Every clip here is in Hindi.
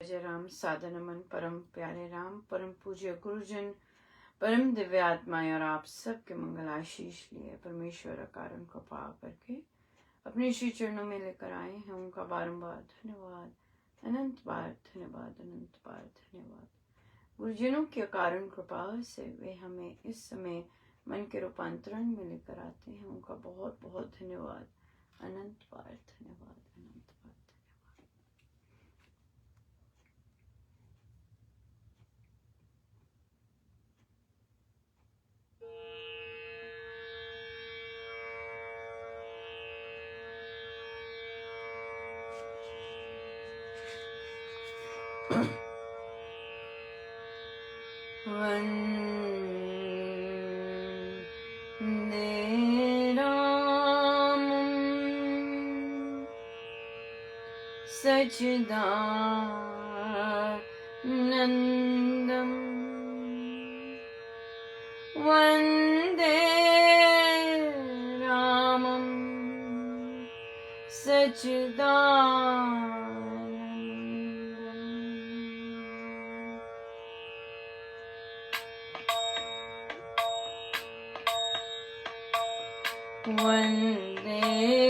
जय राम। साधन मन परम प्यारे राम, परम पूज्य गुरुजन, परम दिव्य आत्माएं और आप सबके मंगल आशीष लिए परमेश्वर कारण को पा करके अपने श्री चरणों में लेकर आए हैं। उनका बारंबार धन्यवाद, अनंत बार धन्यवाद, अनंत बार धन्यवाद। गुरुजनों के कारण कृपा से वे हमें इस समय मन के रूपांतरण में लेकर आते हैं। उनका बहुत बहुत धन्यवाद, अनंत बार धन्यवाद, अनंत बार धन्यवाद। वन्दे रामं सच्चिदानन्दं वन्दे रामं सच्चिदानन्दम् वन्दे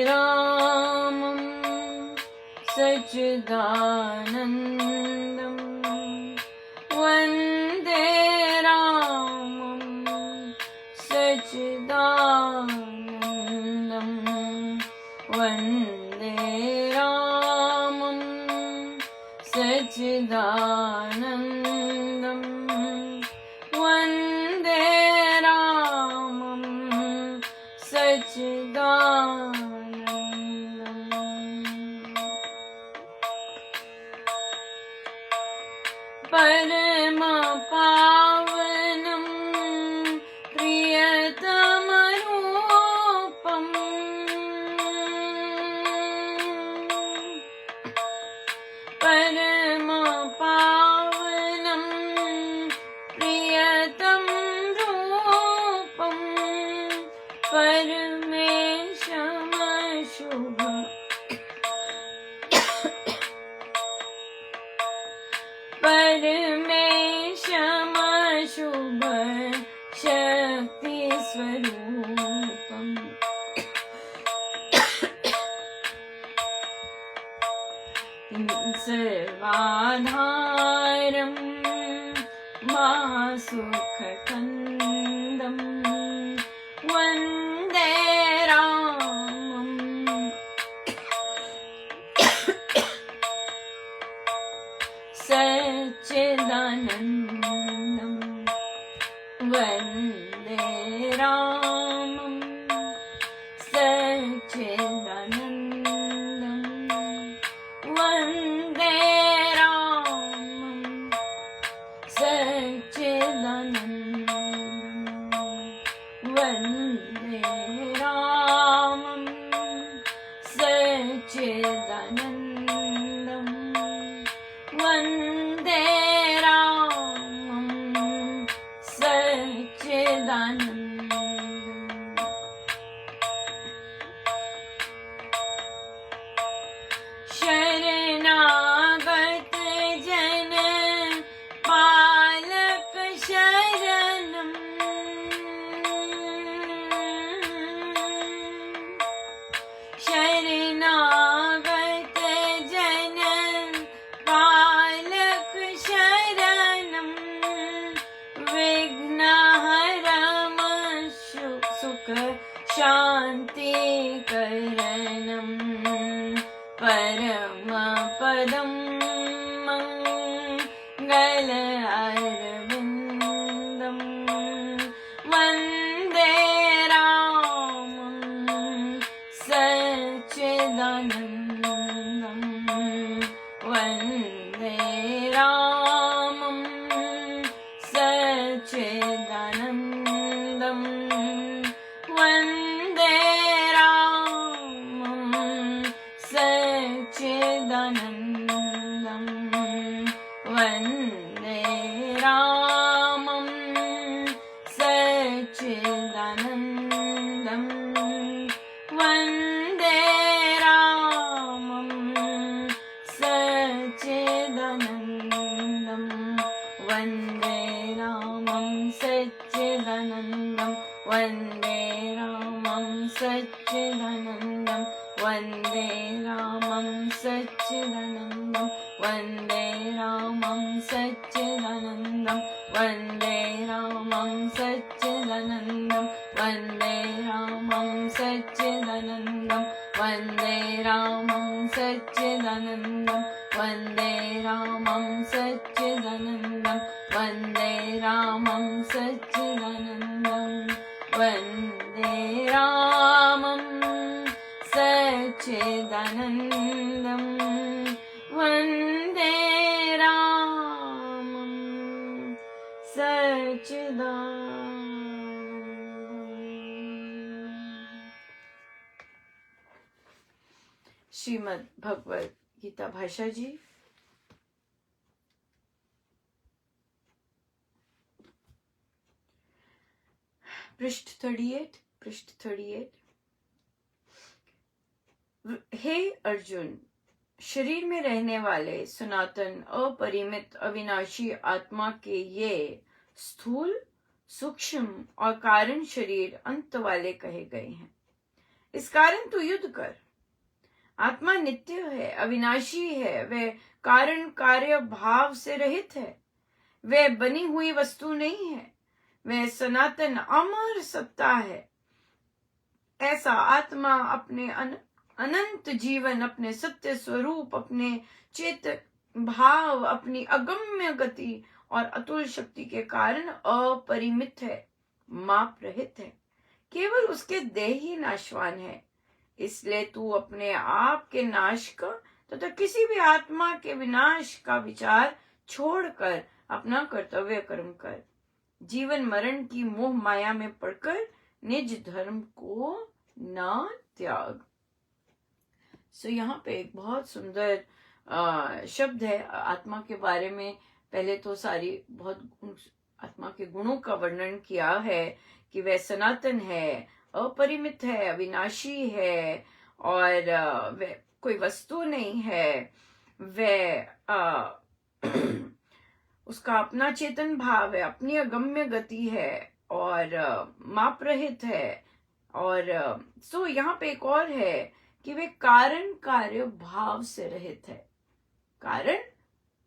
रामं सच्चिदानन्दं वन्दे रामं सच्चिदानन्दं वन्दे रामं सच्चिदानन्दं वन्दे रामं सच्चिदानन्दम् परम पावनं प्रियतमरूपम् परम पावनं प्रियतम रूपम् परमेशमशुभ परमेशमशुभ शक्ति स्वरूपम् सर्वाधारं महासुखकन्दं वन्दे रामं सच्चिदानन्दं वन्दे रामं सच्चिदानन्दं वन्दे रामं सच्चिदानन्दं वन्दे रामं सच्चिदानन्दं वन्दे रामं सच्चिदानन्दम् शरणागत जन पालक शरणं शरणागत जन पालक शरणं विघ्नहरं सुख शान्तिकरणं परमपदं मङ्गलारविन्दं वन्दे रामं सच्चिदानन्दं वन्दे रामं सच्चिदानन्दं वन्दे रामं सच्चिदानन्दं वन्दे रामं सच्चिदानन्दं वन्दे रामं सच्चिदानन्दम् सच्चिदानन्दं वन्दे रामं सच्चिदानन्दं वन्दे रामं सच्चिदानन्दं वन्दे रामं सच्चिदानन्दं वन्दे रामं सच्चिदानन्दं वन्दे रामं सच्चिदानन्दं वन्दे रामं सच्चिदानन्दं वन्दे रामं सच्चिदानन्दं वन्दे रामं सच्चिदानन्दं वन्दे रामं सच्चिदानन्दं वन्दे रामं सच्चिदानन्दं वन्दे रामं सच्चिदानन्दं। श्रीमद् भगवद गीता भाषा जी। पृष्ठ 38। हे अर्जुन, शरीर में रहने वाले सनातन अपरिमित अविनाशी आत्मा के ये स्थूल, सूक्ष्म और कारण शरीर अंत वाले कहे गए हैं। इस कारण तू युद्ध कर। आत्मा नित्य है, अविनाशी है, वह कारण कार्य भाव से रहित है, वह बनी हुई वस्तु नहीं है, वह सनातन अमर सत्ता है। ऐसा आत्मा अपने अनंत जीवन, अपने सत्य स्वरूप, अपने चेत भाव, अपनी अगम्य गति और अतुल शक्ति के कारण अपरिमित है, माप रहित है। केवल उसके देह ही नाशवान है। इसलिए तू अपने आप के नाश का तथा किसी भी आत्मा के विनाश का विचार छोड़कर अपना कर्तव्य कर्म कर। जीवन मरण की मोह माया में पड़कर निज धर्म को न त्याग। यहाँ पे एक बहुत सुंदर शब्द है आत्मा के बारे में। पहले तो सारी बहुत आत्मा के गुणों का वर्णन किया है कि वह सनातन है, अपरिमित है, अविनाशी है और वह कोई वस्तु नहीं है। वह उसका अपना चेतन भाव है, अपनी अगम्य गति है और माप रहित है। और यहाँ पे एक और है कि वे कारण कार्य भाव से रहित है। कारण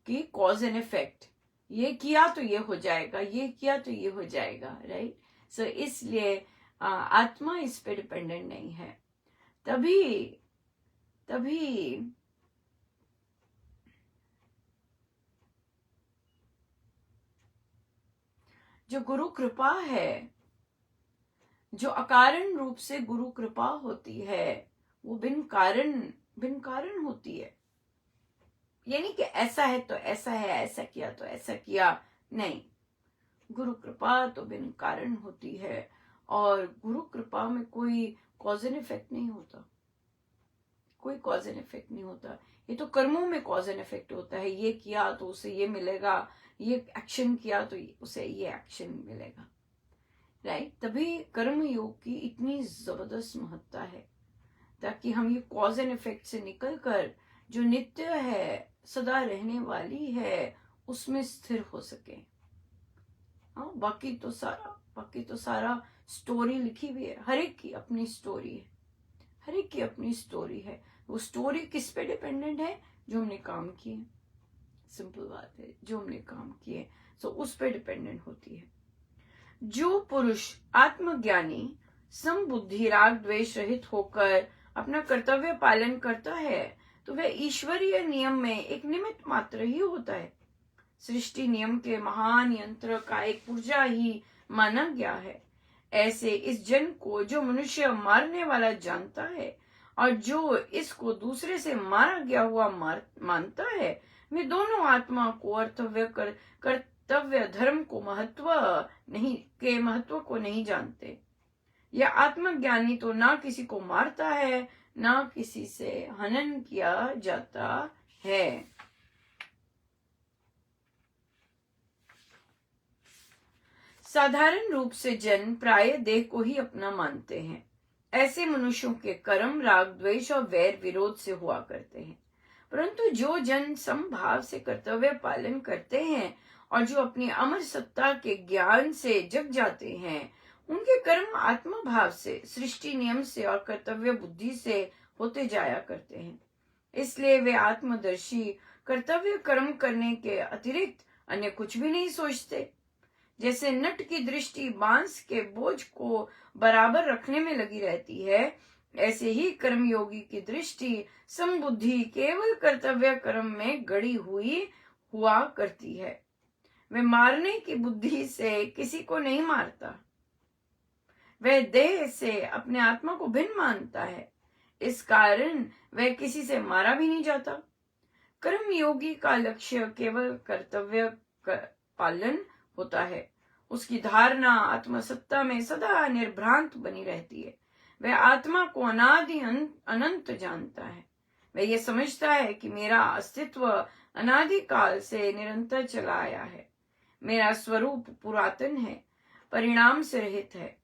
की कॉज एंड इफेक्ट, ये किया तो ये हो जाएगा, ये किया तो ये हो जाएगा, राइट। इसलिए आत्मा इस पे डिपेंडेंट नहीं है। तभी जो गुरु कृपा है, जो अकारण रूप से गुरु कृपा होती है, वो बिन कारण होती है। यानी कि ऐसा है तो ऐसा है, ऐसा किया तो ऐसा किया, नहीं। गुरु कृपा तो बिन कारण होती है और गुरु कृपा में कोई कॉज एंड इफेक्ट नहीं होता, कोई कॉज एंड इफेक्ट नहीं होता। ये तो कर्मों में कॉज एंड इफेक्ट होता है। ये किया तो उसे ये मिलेगा, ये एक्शन किया तो उसे ये एक्शन मिलेगा, राइट। तभी कर्म योग की इतनी जबरदस्त महत्ता है, ताकि हम ये कॉज एंड इफेक्ट से निकलकर जो नित्य है, सदा रहने वाली है, उसमें स्थिर हो सके। हाँ, बाकी तो सारा स्टोरी लिखी हुई है। हर एक की अपनी स्टोरी है, हर एक की अपनी स्टोरी है। वो स्टोरी किस पे डिपेंडेंट है? जो हमने काम किए। सिंपल बात है, जो हमने काम किए उस पे डिपेंडेंट होती है। जो पुरुष आत्मज्ञानी समबुद्धि राग द्वेष रहित होकर अपना कर्तव्य पालन करता है तो वह ईश्वरीय नियम में एक निमित्त मात्र ही होता है। सृष्टि नियम के महानियंत्र का एक पुर्जा ही माना गया है। ऐसे इस जन को जो मनुष्य मारने वाला जानता है और जो इसको दूसरे से मारा गया हुआ मानता है, वे दोनों आत्मा को कर्तव्य धर्म को महत्व को नहीं जानते। यह आत्मज्ञानी तो ना किसी को मारता है, ना किसी से हनन किया जाता है। साधारण रूप से जन प्राय देह को ही अपना मानते हैं। ऐसे मनुष्यों के कर्म राग द्वेष और वैर विरोध से हुआ करते हैं। परंतु जो जन समभाव से कर्तव्य पालन करते हैं और जो अपनी अमर सत्ता के ज्ञान से जग जाते हैं, उनके कर्म आत्मा भाव से, सृष्टि नियम से और कर्तव्य बुद्धि से होते जाया करते हैं। इसलिए वे आत्मदर्शी कर्तव्य कर्म करने के अतिरिक्त अन्य कुछ भी नहीं सोचते। जैसे नट की दृष्टि बांस के बोझ को बराबर रखने में लगी रहती है, ऐसे ही कर्मयोगी की दृष्टि समबुद्धि केवल कर्तव्य कर्म में गड़ी हुआ करती है। वह मारने की बुद्धि से किसी को नहीं मारता। वह देह से अपने आत्मा को भिन्न मानता है, इस कारण वह किसी से मारा भी नहीं जाता। कर्मयोगी का लक्ष्य केवल कर्तव्य पालन होता है। उसकी धारणा आत्मसत्ता में सदा निर्भ्रांत बनी रहती है। वह आत्मा को अनादि अनंत जानता है। वह ये समझता है कि मेरा अस्तित्व अनादि काल से निरंतर चला आया है। मेरा स्वरूप पुरातन है, परिणाम से रहित है।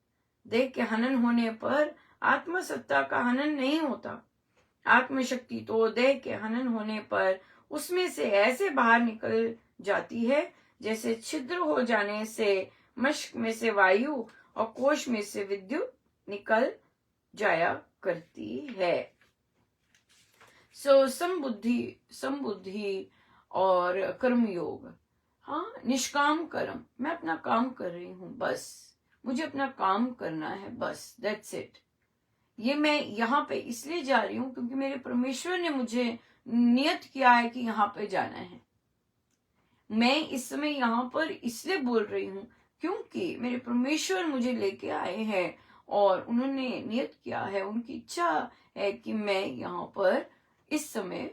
देह के हनन होने पर आत्मसत्ता का हनन नहीं होता। आत्मशक्ति तो देह के हनन होने पर उसमें से ऐसे बाहर निकल जाती है जैसे छिद्र हो जाने से मश्क में से वायु और कोश में से विद्युत निकल जाया करती है। समबुद्धि और कर्मयोग। हाँ, निष्काम कर्म, मैं अपना काम कर रही हूं, बस मुझे अपना काम करना है, बस दैट्स इट। ये मैं यहाँ पे इसलिए जा रही हूँ क्योंकि मेरे परमेश्वर ने मुझे नियत किया है कि यहाँ पे जाना है। मैं इस समय यहाँ पर इसलिए बोल रही हूँ क्योंकि मेरे परमेश्वर मुझे लेके आए हैं और उन्होंने नियत किया है, उनकी इच्छा है कि मैं यहाँ पर इस समय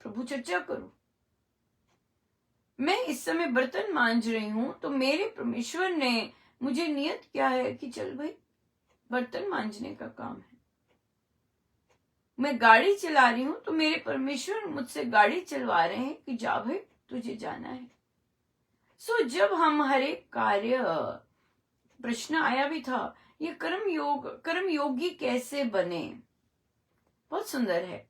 प्रभु चर्चा करूं। मैं इस समय बर्तन मांज रही हूं तो मेरे परमेश्वर ने मुझे नियत किया है कि चल भाई, बर्तन मांजने का काम है। मैं गाड़ी चला रही हूं तो मेरे परमेश्वर मुझसे गाड़ी चलवा रहे हैं कि जा भाई, तुझे जाना है। जब हम हर एक कार्य, प्रश्न आया भी था, ये कर्मयोगी कैसे बने? बहुत सुंदर है।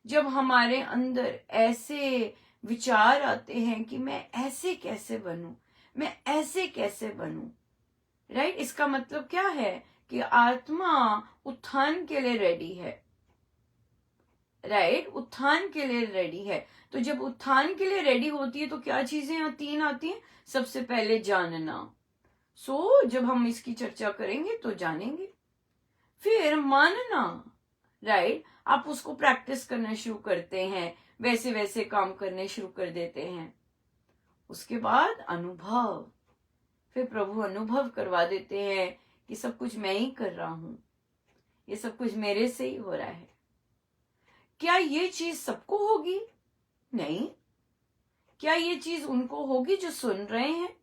जब हमारे अंदर ऐसे विचार आते हैं कि मैं ऐसे कैसे बनूं, मैं ऐसे कैसे बनूं, राइट? इसका मतलब क्या है कि आत्मा उत्थान के लिए रेडी है, राइट? उत्थान के लिए रेडी है। तो जब उत्थान के लिए रेडी होती है तो क्या चीजें तीन आती हैं? सबसे पहले जानना। जब हम इसकी चर्चा करेंगे तो जानेंगे। फिर मानना, राइट? आप उसको प्रैक्टिस करना शुरू करते हैं, वैसे वैसे काम करने शुरू कर देते हैं। उसके बाद अनुभव, फिर प्रभु अनुभव करवा देते हैं कि सब कुछ मैं ही कर रहा हूं, ये सब कुछ मेरे से ही हो रहा है। क्या ये चीज सबको होगी? नहीं। क्या ये चीज उनको होगी जो सुन रहे हैं?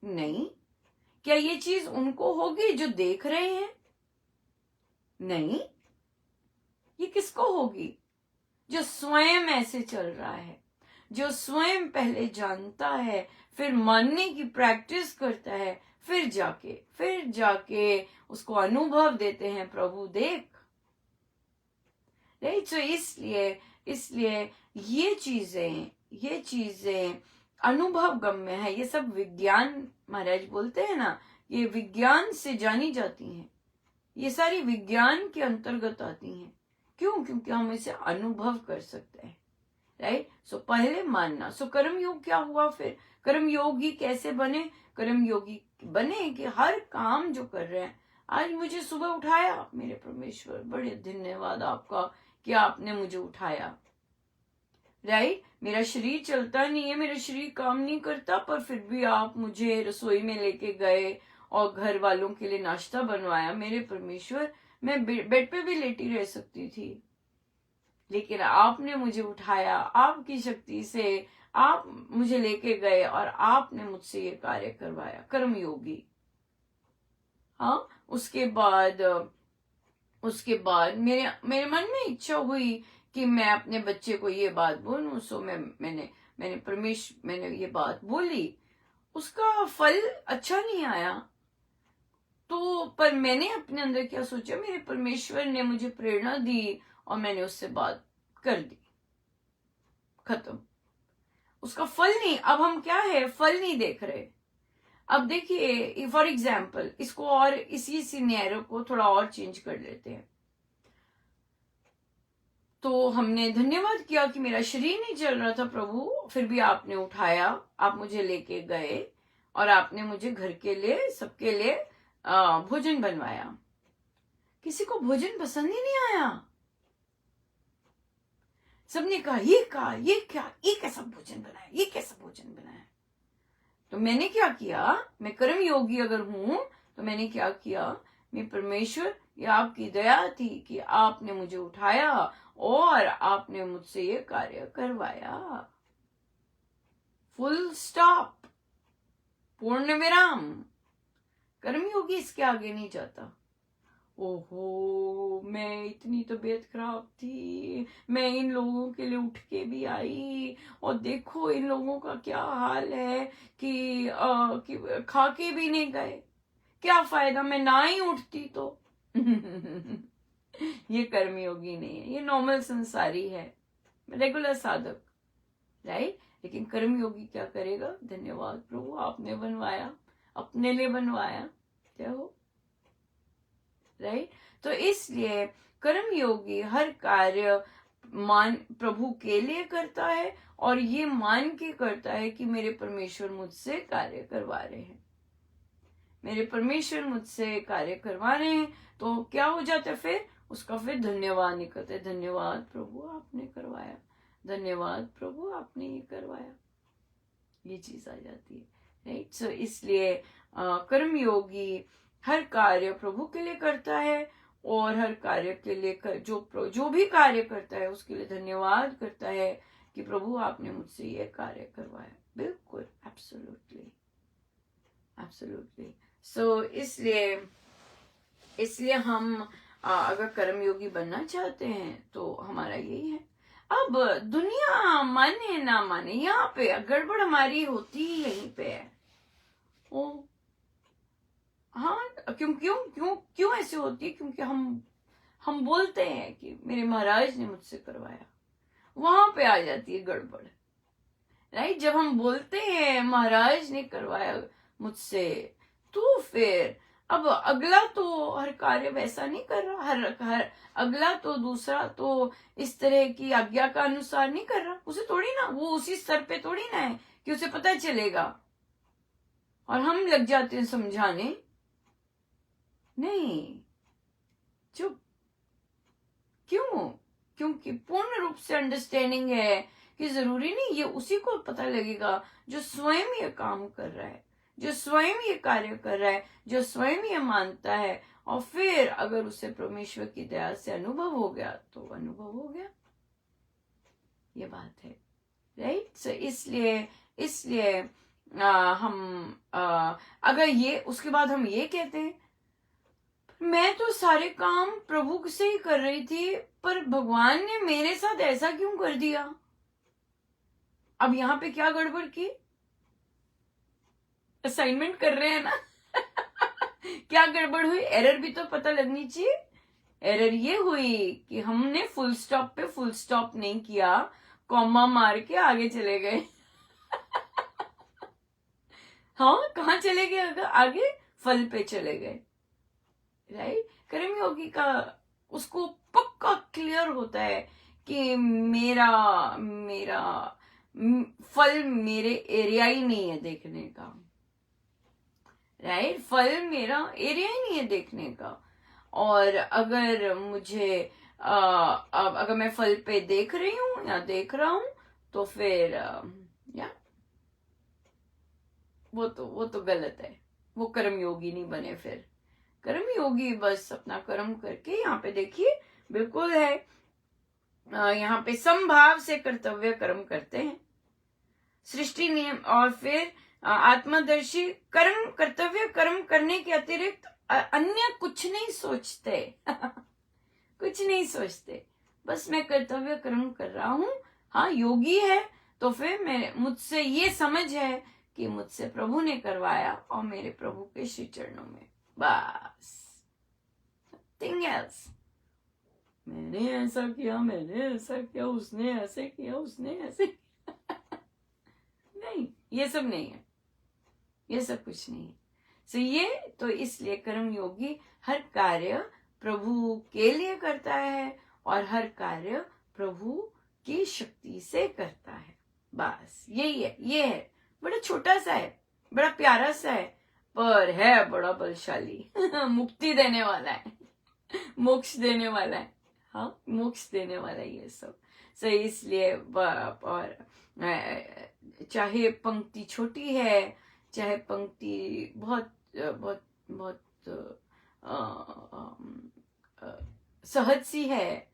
नहीं। क्या ये चीज उनको होगी जो देख रहे हैं? नहीं। ये किसको होगी? जो स्वयं ऐसे चल रहा है, जो स्वयं पहले जानता है, फिर मानने की प्रैक्टिस करता है, फिर जाके उसको अनुभव देते हैं, प्रभु देख। राइट? तो इसलिए ये चीजें अनुभव गम्य है। ये सब विज्ञान, महाराज बोलते हैं ना, ये विज्ञान से जानी जाती हैं। ये सारी विज्ञान के अंतर्गत आती हैं। क्यों? क्योंकि हम इसे अनुभव कर सकते हैं, राइट? पहले मानना। कर्मयोग क्या हुआ? फिर कर्मयोगी कैसे बने? कर्मयोगी बने कि हर काम जो कर रहे हैं, आज मुझे सुबह उठाया, मेरे परमेश्वर बड़े धन्यवाद आपका कि आपने मुझे उठाया, राइट? मेरा शरीर चलता नहीं है, मेरा शरीर काम नहीं करता, पर फिर भी आप मुझे रसोई में लेके गए और घर वालों के लिए नाश्ता बनवाया। मेरे परमेश्वर, मैं बेड पे भी लेटी रह सकती थी, लेकिन आपने मुझे उठाया, आपकी शक्ति से आप मुझे लेके गए और आपने मुझसे ये कार्य करवाया। कर्मयोगी। हाँ, उसके बाद मेरे मन में इच्छा हुई कि मैं अपने बच्चे को ये बात बोलूं। मैंने ये बात बोली, उसका फल अच्छा नहीं आया, तो पर मैंने अपने अंदर क्या सोचा, मेरे परमेश्वर ने मुझे प्रेरणा दी और मैंने उससे बात कर दी। खत्म। उसका फल नहीं, अब हम क्या है, फल नहीं देख रहे। अब देखिए फॉर एग्जाम्पल, इसको और इसी सिनेरियो को थोड़ा और चेंज कर लेते हैं। तो हमने धन्यवाद किया कि मेरा शरीर नहीं चल रहा था प्रभु, फिर भी आपने उठाया, आप मुझे लेके गए और आपने मुझे घर के लिए, सबके लिए भोजन बनवाया। किसी को भोजन पसंद ही नहीं आया। सबने कहा ये क्या, ये कैसा भोजन बनाया, ये कैसा भोजन बनाया। तो मैंने क्या किया, मैं कर्म योगी अगर हूं तो मैंने क्या किया, मैं परमेश्वर, ये आपकी दया थी कि आपने मुझे उठाया और आपने मुझसे ये कार्य करवाया। फुल स्टॉप, पूर्ण विराम। कर्मयोगी इसके आगे नहीं जाता। ओहो, मैं इतनी तबीयत खराब थी, मैं इन लोगों के लिए उठ के भी आई और देखो इन लोगों का क्या हाल है कि खा के भी नहीं गए, क्या फायदा, मैं ना ही उठती तो। ये कर्मयोगी नहीं है, ये नॉर्मल संसारी है, रेगुलर साधक, राइट। लेकिन कर्मयोगी क्या करेगा, धन्यवाद प्रभु आपने बनवाया, अपने लिए बनवाया, क्या हो, राइट। तो इसलिए कर्मयोगी हर कार्य मान प्रभु के लिए करता है और ये मान के करता है कि मेरे परमेश्वर मुझसे कार्य करवा रहे हैं, मेरे परमेश्वर मुझसे कार्य करवा रहे हैं। तो क्या हो जाता है फिर, उसका फिर धन्यवाद निकलते, धन्यवाद प्रभु आपने करवाया, धन्यवाद प्रभु आपने ये करवाया, ये चीज आ जाती है, राइट। सो इसलिए कर्मयोगी हर कार्य प्रभु के लिए करता है और हर कार्य के लिए जो भी कार्य करता है उसके लिए धन्यवाद करता है कि प्रभु आपने मुझसे ये कार्य करवाया। बिल्कुल, एब्सोल्युटली, एब्सोल्युटली। सो इसलिए हम अगर कर्मयोगी बनना चाहते हैं तो हमारा यही है। अब दुनिया माने ना माने, यहाँ पे गड़बड़ हमारी होती ही यहीं पे है। ओ हाँ, क्यों क्यों क्यों क्यों ऐसे होती है, क्योंकि हम बोलते हैं कि मेरे महाराज ने मुझसे करवाया, वहां पे आ जाती है गड़बड़, राइट। जब हम बोलते हैं महाराज ने करवाया मुझसे, तो फिर अब अगला तो हर कार्य वैसा नहीं कर रहा, हर अगला तो दूसरा तो इस तरह की आज्ञा का अनुसार नहीं कर रहा, उसे थोड़ी ना, वो उसी स्तर पे थोड़ी ना है कि उसे पता चलेगा, और हम लग जाते हैं समझाने, नहीं, चुप। क्यों, क्योंकि पूर्ण रूप से अंडरस्टैंडिंग है कि जरूरी नहीं ये उसी को पता लगेगा जो स्वयं ये काम कर रहा है, जो स्वयं ये कार्य कर रहा है, जो स्वयं ये मानता है, और फिर अगर उसे परमेश्वर की दया से अनुभव हो गया तो अनुभव हो गया, ये बात है, राइट। सो इसलिए हम अगर ये उसके बाद हम ये कहते हैं मैं तो सारे काम प्रभु से ही कर रही थी, पर भगवान ने मेरे साथ ऐसा क्यों कर दिया। अब यहाँ पे क्या गड़बड़ की, असाइनमेंट कर रहे हैं ना। क्या गड़बड़ हुई, एरर भी तो पता लगनी चाहिए। एरर ये हुई कि हमने फुल स्टॉप पे फुल स्टॉप नहीं किया, कॉमा मार के आगे चले गए। हाँ, कहाँ चले गए, आगे फल पे चले गए, राइट। कर्मयोगी का उसको पक्का क्लियर होता है कि मेरा मेरा फल मेरे एरिया ही नहीं है देखने का, राइट। फल मेरा एरिया ही नहीं है देखने का, और अगर मुझे अगर मैं फल पे देख रही हूं या देख रहा हूं तो फिर या वो तो गलत है, वो कर्मयोगी नहीं बने। फिर कर्मयोगी बस अपना कर्म करके, यहाँ पे देखिए बिल्कुल है, यहाँ पे समभाव से कर्तव्य कर्म करते हैं, सृष्टि नियम, और फिर आत्मदर्शी कर्म, कर्तव्य कर्म करने के अतिरिक्त अन्य कुछ नहीं सोचते। कुछ नहीं सोचते, बस मैं कर्तव्य कर्म कर रहा हूं। हाँ, योगी है तो फिर मुझसे ये समझ है कि मुझसे प्रभु ने करवाया और मेरे प्रभु के श्री चरणों में, बस, नथिंग एल्स। मैंने ऐसा किया, मैंने ऐसा किया, उसने ऐसे किया, उसने ऐसे ये सब नहीं है, ये सब कुछ नहीं है। सो ये तो इसलिए कर्म योगी हर कार्य प्रभु के लिए करता है और हर कार्य प्रभु की शक्ति से करता है। बस यही है, ये है, बड़ा छोटा सा है, बड़ा प्यारा सा है, पर है बड़ा बलशाली। मुक्ति देने वाला है, मोक्ष देने वाला है। हाँ, मोक्ष देने वाला है ये सब। सो इसलिए और चाहे पंक्ति छोटी है, चाहे पंक्ति बहुत बहुत बहुत सहज सी है,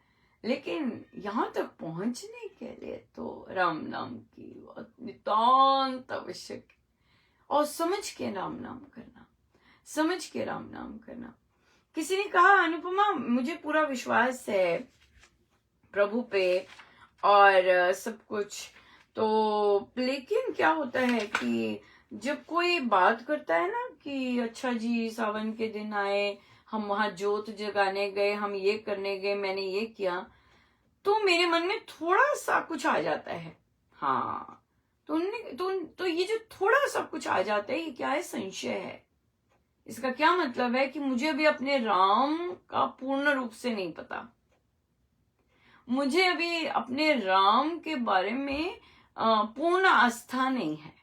लेकिन यहाँ तक पहुंचने के लिए तो राम नाम की बहुत नितांत आवश्यक है। और समझ के राम नाम करना, समझ के राम नाम करना। किसी ने कहा, अनुपमा मुझे पूरा विश्वास है प्रभु पे और सब कुछ, तो लेकिन क्या होता है कि जब कोई बात करता है ना कि अच्छा जी सावन के दिन आए, हम वहां जोत जगाने गए, हम ये करने गए, मैंने ये किया, तो मेरे मन में थोड़ा सा कुछ आ जाता है। हाँ, तो ये जो थोड़ा सा कुछ आ जाता है, ये क्या है? संशय है। इसका क्या मतलब है कि मुझे अभी अपने राम का पूर्ण रूप से नहीं पता, मुझे अभी अपने राम के बारे में पूर्ण आस्था नहीं है,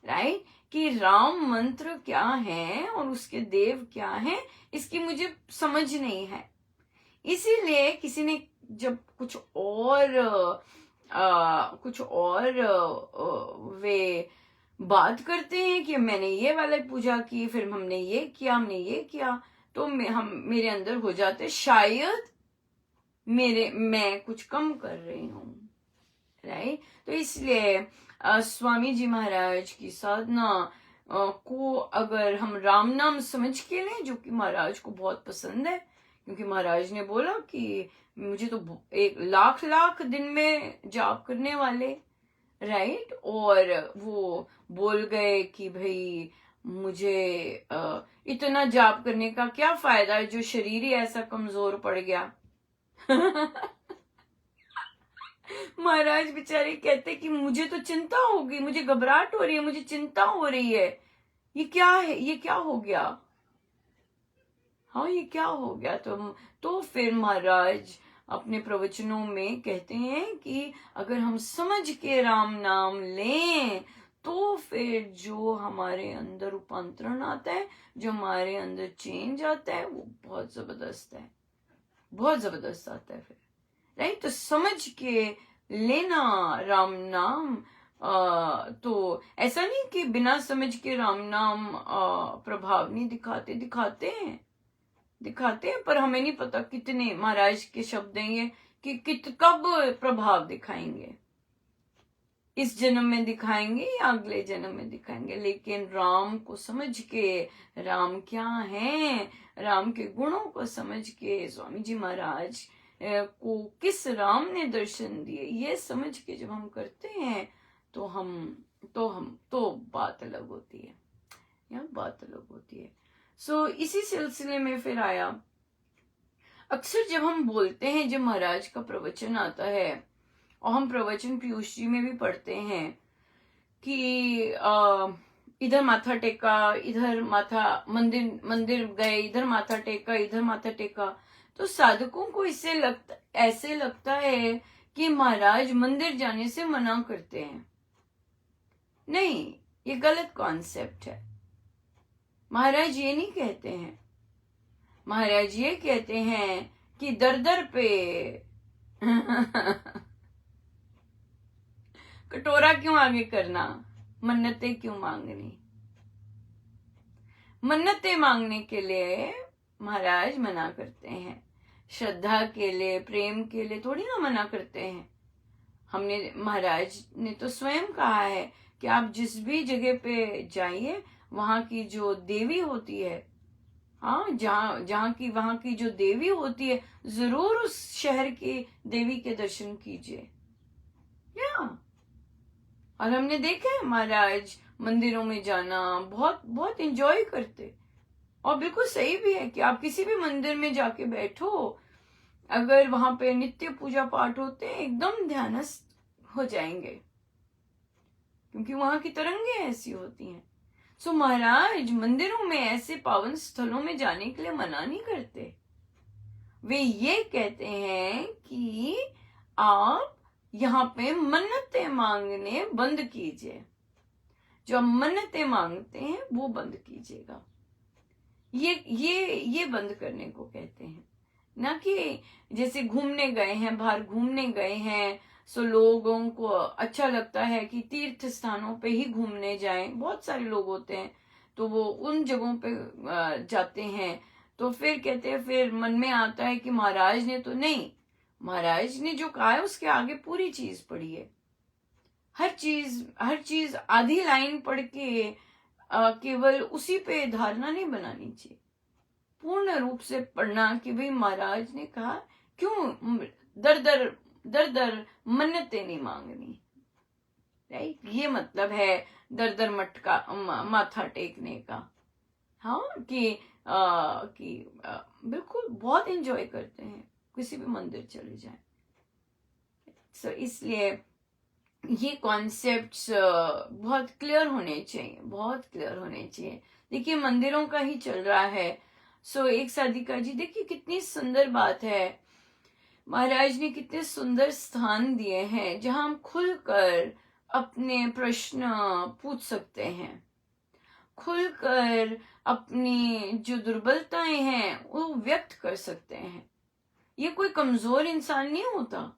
राइट? कि राम मंत्र क्या है और उसके देव क्या है, इसकी मुझे समझ नहीं है। इसीलिए किसी ने जब कुछ और वे बात करते हैं कि मैंने ये वाला पूजा की, फिर हमने ये किया, तो मेरे अंदर हो जाते शायद मैं कुछ कम कर रही हूँ, राइट? तो इसलिए स्वामी जी महाराज की साधना को अगर हम राम नाम समझ के लें, जो कि महाराज को बहुत पसंद है, क्योंकि महाराज ने बोला कि मुझे तो 1,00,000 दिन में जाप करने वाले, राइट? और वो बोल गए कि भाई मुझे इतना जाप करने का क्या फायदा है, जो शरीर ही ऐसा कमजोर पड़ गया। महाराज बेचारे कहते कि मुझे तो चिंता होगी, मुझे घबराहट हो रही है, मुझे चिंता हो रही है, ये क्या है, ये क्या हो गया? हाँ, ये क्या हो गया? तो फिर महाराज अपने प्रवचनों में कहते हैं कि अगर हम समझ के राम नाम लें, तो फिर जो हमारे अंदर रूपांतरण आता है, जो हमारे अंदर चेंज आता है, वो बहुत जबरदस्त है, बहुत जबरदस्त आता है फिर, राइट? तो समझ के लेना राम नाम। तो ऐसा नहीं कि बिना समझ के राम नाम प्रभाव नहीं दिखाते हैं, पर हमें नहीं पता कितने, महाराज के शब्द हैं ये, कि कब प्रभाव दिखाएंगे, इस जन्म में दिखाएंगे या अगले जन्म में दिखाएंगे। लेकिन राम को समझ के, राम क्या है, राम के गुणों को समझ के, स्वामी जी महाराज को किस राम ने दर्शन दिए, ये समझ के जब हम करते हैं, तो बात अलग होती है, या बात अलग होती है। सो इसी सिलसिले में फिर आया, अक्सर जब हम बोलते हैं, जब महाराज का प्रवचन आता है, और हम प्रवचन पीयूष जी में भी पढ़ते हैं कि इधर माथा टेका, इधर माथा, मंदिर गए, इधर माथा टेका, इधर माथा टेका, तो साधकों को ऐसे लगता है कि महाराज मंदिर जाने से मना करते हैं। नहीं, ये गलत कॉन्सेप्ट है। महाराज ये नहीं कहते हैं, महाराज ये कहते हैं कि दर दर पे कटोरा क्यों आगे करना, मन्नतें क्यों मांगनी? मन्नतें मांगने के लिए महाराज मना करते हैं, श्रद्धा के लिए, प्रेम के लिए थोड़ी ना मना करते हैं। महाराज ने तो स्वयं कहा है कि आप जिस भी जगह पे जाइए, वहां की जो देवी होती है, हाँ, वहां की जो देवी होती है, जरूर उस शहर की देवी के दर्शन कीजिए। और हमने देखा है महाराज मंदिरों में जाना बहुत बहुत एंजॉय करते, और बिल्कुल सही भी है कि आप किसी भी मंदिर में जाके बैठो, अगर वहां पे नित्य पूजा पाठ होते हैं, एकदम ध्यानस्थ हो जाएंगे, क्योंकि वहां की तरंगें ऐसी होती हैं। सो महाराज मंदिरों में ऐसे पावन स्थलों में जाने के लिए मना नहीं करते। वे ये कहते हैं कि आप यहाँ पे मन्नतें मांगने बंद कीजिए, जो आप मन्नतें मांगते हैं वो बंद कीजिएगा। ये बंद करने को कहते हैं। ना कि जैसे घूमने गए हैं, बाहर घूमने गए हैं, सो लोगों को अच्छा लगता है कि तीर्थ स्थानों पे ही घूमने जाएं। बहुत सारे लोग होते हैं तो वो उन जगहों पे जाते हैं, तो फिर कहते हैं, फिर मन में आता है कि महाराज ने तो नहीं, महाराज ने जो कहा है उसके आगे पूरी चीज पढ़ी है। हर चीज आधी लाइन पढ़ के केवल उसी पे धारणा नहीं बनानी चाहिए। पूर्ण रूप से पढ़ना कि भाई महाराज ने कहा, क्यों दर दर मन्नतें नहीं मांगनी, राइट। ये मतलब है दर दर मटका माथा टेकने का। हाँ कि बिल्कुल बहुत एंजॉय करते हैं, किसी भी मंदिर चले जाएं। सो इसलिए ये कॉन्सेप्ट्स बहुत क्लियर होने चाहिए, बहुत क्लियर होने चाहिए। देखिए मंदिरों का ही चल रहा है। सो एक साधिका जी, देखिए कितनी सुंदर बात है, महाराज ने कितने सुंदर स्थान दिए हैं जहां हम खुलकर अपने प्रश्न पूछ सकते हैं, खुलकर अपनी जो दुर्बलताएं हैं वो व्यक्त कर सकते हैं। ये कोई कमजोर इंसान नहीं होता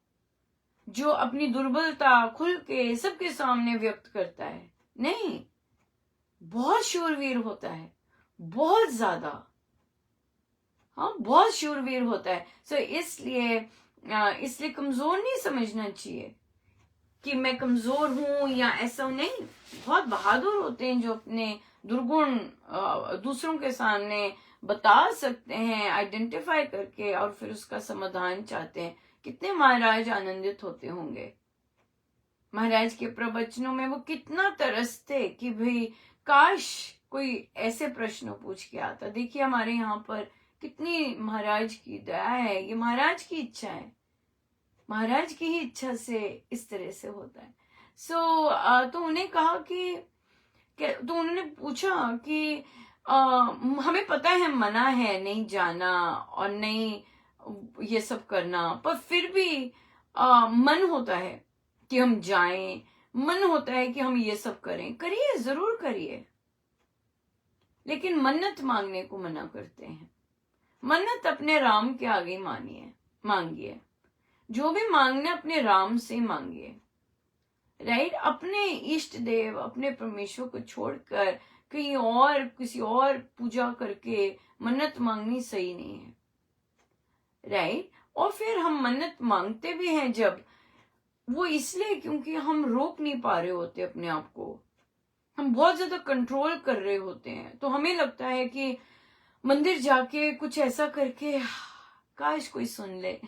जो अपनी दुर्बलता खुल के सबके सामने व्यक्त करता है, नहीं, बहुत शूरवीर होता है, बहुत ज्यादा, हाँ बहुत शूरवीर होता है। सो इसलिए कमजोर नहीं समझना चाहिए कि मैं कमजोर हूं या ऐसा नहीं। बहुत बहादुर होते हैं जो अपने दुर्गुण दूसरों के सामने बता सकते हैं, आइडेंटिफाई करके, और फिर उसका समाधान चाहते हैं। कितने महाराज आनंदित होते होंगे। महाराज के प्रवचनों में वो कितना तरसते कि भाई काश कोई ऐसे प्रश्न पूछ के आता। देखिए हमारे यहाँ पर कितनी महाराज की दया है, ये महाराज की इच्छा है, महाराज की ही इच्छा से इस तरह से होता है। तो उन्हें कहा कि तो उन्होंने पूछा कि हमें पता है मना है नहीं जाना और नहीं ये सब करना, पर फिर भी मन होता है कि हम जाएं, मन होता है कि हम ये सब करें। करिए, जरूर करिए, लेकिन मन्नत मांगने को मना करते हैं। मन्नत अपने राम के आगे मांगिए, जो भी मांगना अपने राम से मांगिए, राइट। अपने इष्ट देव, अपने परमेश्वर को छोड़कर कहीं और किसी और पूजा करके मन्नत मांगनी सही नहीं है, राइट। और फिर हम मन्नत मांगते भी हैं जब, वो इसलिए क्योंकि हम रोक नहीं पा रहे होते अपने आप को, हम बहुत ज्यादा कंट्रोल कर रहे होते हैं। तो हमें लगता है कि मंदिर जाके कुछ ऐसा करके काश कोई सुन ले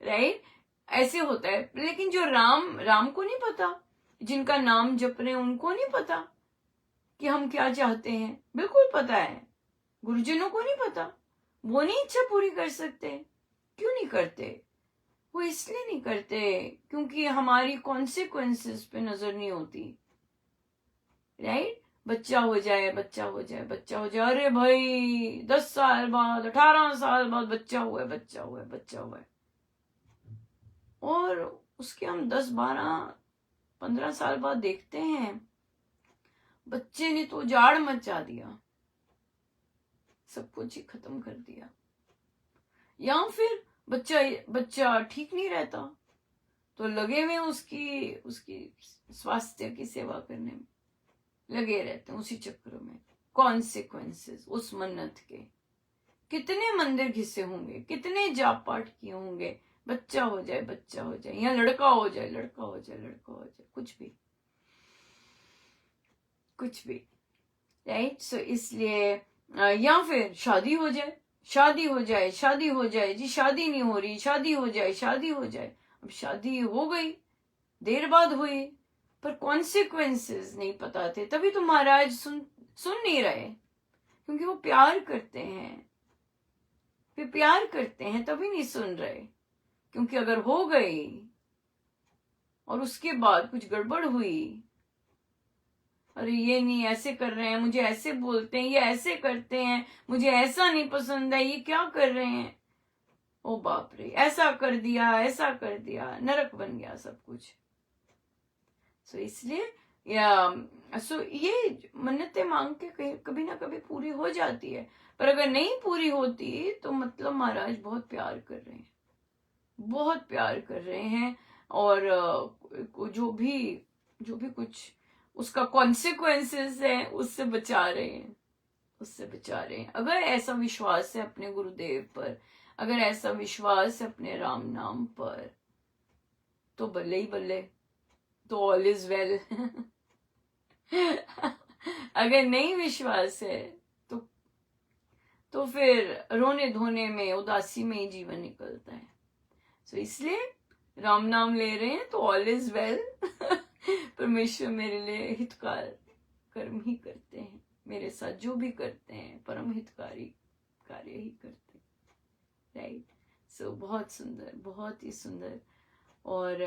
राइट, ऐसे होता है। लेकिन जो राम को नहीं पता, जिनका नाम जप रहे हैं उनको नहीं पता कि हम क्या चाहते हैं। बिल्कुल पता है, गुरुजनों को नहीं पता, वो नहीं इच्छा पूरी कर सकते। क्यों नहीं करते? वो इसलिए नहीं करते क्योंकि हमारी कॉन्सिक्वेंसेस पे नजर नहीं होती, राइट। बच्चा हो जाए, बच्चा हो जाए, बच्चा हो जाए, अरे भाई 10 साल बाद, 18 साल बाद बच्चा हुआ है, बच्चा हुआ है, बच्चा हुआ है, और उसके हम 10, 12, 15 साल बाद देखते हैं बच्चे ने तो जाड़ मचा दिया, सब कुछ ही खत्म कर दिया। या फिर बच्चा ठीक नहीं रहता तो लगे हुए उसकी स्वास्थ्य की सेवा करने में लगे रहते हैं, उसी चक्र में। कॉन्सिक्वेंसेस उस मन्नत के, कितने मंदिर घिसे होंगे, कितने जाप पाठ किए होंगे, बच्चा हो जाए, बच्चा हो जाए, या लड़का हो जाए, लड़का हो जाए, लड़का हो जाए, कुछ भी, राइट। सो इसलिए या फिर शादी हो जाए, शादी हो जाए, शादी हो जाए, जी शादी नहीं हो रही, शादी हो जाए, शादी हो जाए। अब शादी हो गई, देर बाद हुई, पर कॉन्सिक्वेंसेस नहीं पता थे, तभी तो महाराज सुन नहीं रहे, क्योंकि वो प्यार करते हैं, वे प्यार करते हैं, तभी नहीं सुन रहे। क्योंकि अगर हो गई और उसके बाद कुछ गड़बड़ हुई, अरे ये नहीं, ऐसे कर रहे हैं, मुझे ऐसे बोलते हैं, ये ऐसे करते हैं, मुझे ऐसा नहीं पसंद है, ये क्या कर रहे हैं, ओ बाप रे, ऐसा कर दिया, ऐसा कर दिया, नरक बन गया सब कुछ। सो इसलिए ये मन्नतें मांग के कभी ना कभी पूरी हो जाती है, पर अगर नहीं पूरी होती तो मतलब महाराज बहुत प्यार कर रहे हैं, बहुत प्यार कर रहे हैं, और जो भी कुछ उसका कॉन्सिक्वेंसेस है उससे बचा रहे हैं, उससे बचा रहे हैं। अगर ऐसा विश्वास है अपने गुरुदेव पर, अगर ऐसा विश्वास है अपने राम नाम पर, तो बल्ले ही बल्ले, तो ऑल इज वेल। अगर नहीं विश्वास है तो फिर रोने धोने में, उदासी में ही जीवन निकलता है। सो इसलिए राम नाम ले रहे हैं तो ऑल इज वेल। परमेश्वर मेरे लिए हितकार कर्म ही करते हैं, मेरे साथ जो भी करते हैं परम हितकारी कार्य ही करते हैं, राइट। सो बहुत सुंदर, बहुत ही सुंदर। और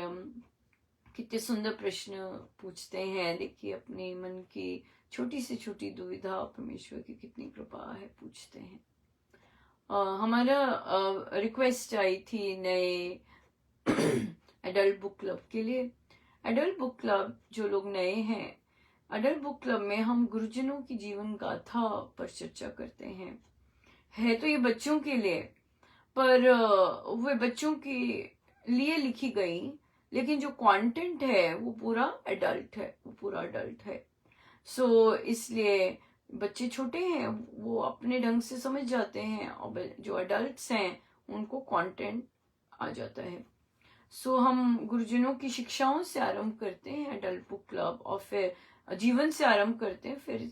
कितने सुंदर प्रश्न पूछते हैं। देखिए अपने मन की छोटी से छोटी दुविधा परमेश्वर की कितनी कृपा है, पूछते हैं। हमारा रिक्वेस्ट आई थी नए एडल्ट बुक क्लब के लिए। एडल्ट बुक क्लब, जो लोग नए हैं, एडल्ट बुक क्लब में हम गुरुजनों की जीवन गाथा पर चर्चा करते हैं। है तो ये बच्चों के लिए, पर वे बच्चों के लिए लिखी गई, लेकिन जो कंटेंट है वो पूरा एडल्ट है, वो पूरा एडल्ट है। सो इसलिए बच्चे छोटे हैं, वो अपने ढंग से समझ जाते हैं, और जो एडल्ट्स हैं उनको कंटेंट आ जाता है। सो हम गुरुजनों की शिक्षाओं से आरंभ करते हैं एडल्ट बुक क्लब, और फिर जीवन से आरंभ करते हैं, फिर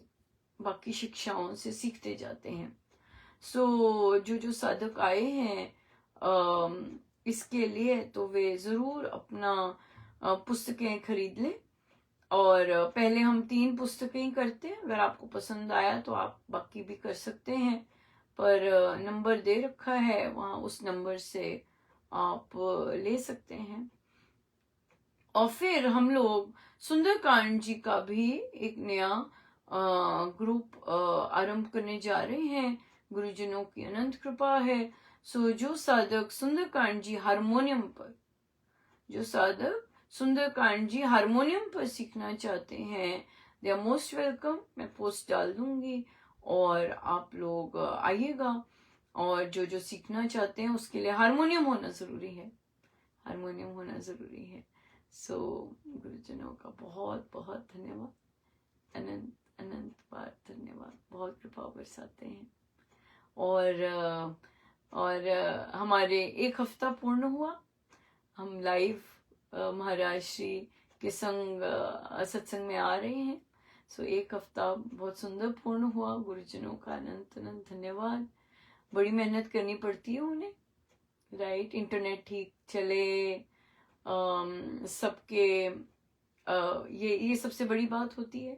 बाकी शिक्षाओं से सीखते जाते हैं। सो जो साधक आए हैं इसके लिए, तो वे जरूर अपना पुस्तकें खरीद लें। और पहले हम 3 पुस्तकें ही करते हैं, अगर आपको पसंद आया तो आप बाकी भी कर सकते हैं, पर नंबर दे रखा है वहाँ, उस नंबर से आप ले सकते हैं। और फिर हम लोग सुंदरकांड जी का भी एक नया ग्रुप आरंभ करने जा रहे हैं। गुरुजनों की अनंत कृपा है। सो जो साधक सुंदरकांड जी हारमोनियम पर, जो साधक सुंदरकांड जी हारमोनियम पर सीखना चाहते हैं, दे आर मोस्ट वेलकम। मैं पोस्ट डाल दूंगी और आप लोग आइएगा। और जो सीखना चाहते हैं उसके लिए हारमोनियम होना जरूरी है, हारमोनियम होना जरूरी है। सो गुरुजनों का बहुत बहुत धन्यवाद, अनंत अनंत बार धन्यवाद, बहुत कृपा बरसाते हैं। और हमारे 1 हफ्ता पूर्ण हुआ, हम लाइव महाराज श्री के संग सत्संग में आ रहे हैं। सो 1 हफ्ता बहुत सुंदर पूर्ण हुआ। गुरुजनों का अनंत अनंत धन्यवाद। बड़ी मेहनत करनी पड़ती है उन्हें, राइट। इंटरनेट ठीक चले, सबके ये सबसे बड़ी बात होती है।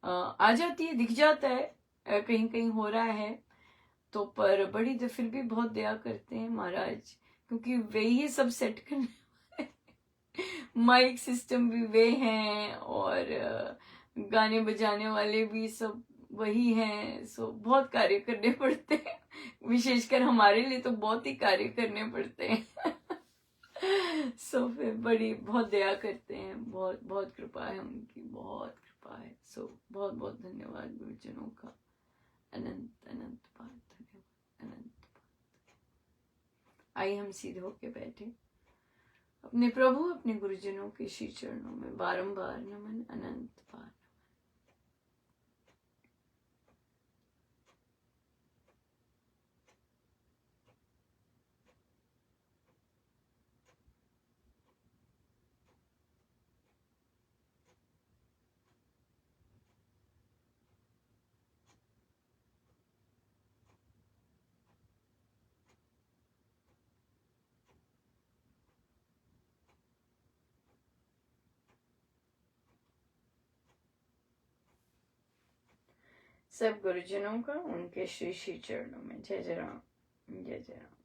आ जाती है, दिख जाता है कहीं कहीं हो रहा है तो, पर बड़ी तो फिर भी बहुत दया करते हैं महाराज, क्योंकि वे ही सब सेट करने माइक सिस्टम भी वे हैं, और गाने बजाने वाले भी सब वही हैं। सो बहुत कार्य करने पड़ते हैं, विशेषकर हमारे लिए तो बहुत ही कार्य करने पड़ते हैं। सो फिर बड़ी बहुत दया करते हैं, बहुत बहुत कृपा है उनकी, बहुत कृपा है। सो बहुत बहुत धन्यवाद गुरुजनों का, अनंत अनंत बार धन्यवाद, अनंत बार। आइए हम सीधे होके बैठे, अपने प्रभु अपने गुरुजनों के श्री चरणों में बारंबार नमन, अनंत बार। सब गुरुजनों का उनके श्री श्री चरणों में जय जय राम, जय जय राम,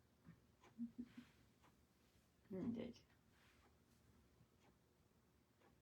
जय जय।